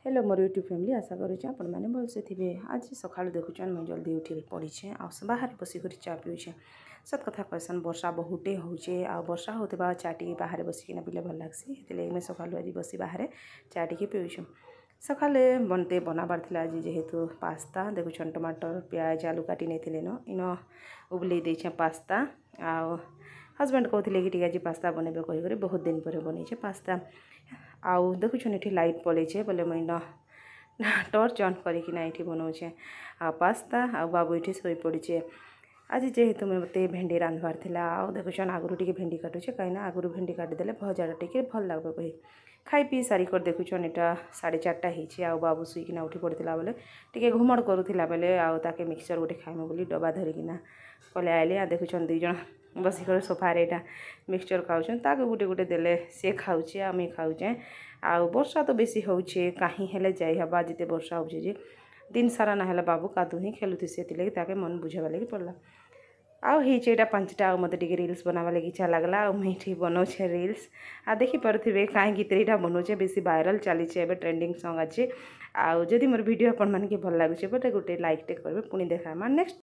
Hello मोर YouTube family आशा करुचे आपण मैंने भलसे थे। आज सका देखुन मुझे जल्दी उठी पड़ीछे आ बाहर बसिक चा पीछे। सत कथा कहसन वर्षा बहुटे होचे आ वर्षा होते चाटी बाहर बसिकिना पीले भल लग्सी मैं सका आज बसी बाहर चाटी पीछे। सका बनते बनाबार आज जेहेतु पास्ता देखुन टमाटर प्याज आलू काटी नहीं न इन उबल देछे पास्ता आ हजबैंड कहते कि आज पास्ता बनबे कहीकि बहुत दिन पर बनईचे पास्ता आउ देखुन ये लाइट पलैचे बोले मुझे टर्च ऑन करना ये बनाऊे पास्ता आ बाबू ये शोई पड़े। आज जेहेतु मत भेंडी रांधवार थिला आ देखुन आगुरी टी भेंडी काटुचे कहीं आगुरी भेंडी काटिदेले भजाटा टी भल लगे कही खाई पी सारिक देखुन यहाँ 4:30 हो बाबू शुईकिना उठी पड़ता बोले टी घुमड़ करूला बेले आके मिक्सचर गोटे खाइम बोली डबा धरिकिना कले आइले आ देखुन दुईज बसिक सोफार यहाँ मिक्सचर खाऊन ताकि गोटे गोटे देले सी खाऊे आम खाऊे आ वर्षा तो बेसी होचे कहीं हेले जाई हबा जिते वर्षा होचे जे दिन सारा ना बाबू कादू ही खेलुथी से ताके मन बुझावा लगी पड़ला आउ होचे 5टा आ मत रिल्स बनावा लगी इच्छा लगला आ मुझे बनाऊे रिल्स आ देखी पारे कहीं गीत यहाँ बनाऊे बेसी वायरल चली एवं ट्रेंडिंग सॉन्ग अच्छे आउ जदि मोर वीडियो आपण मानके भल लगुचे बट गोटे लाइक टे करेंगे पुणी देखा नेक्स्ट।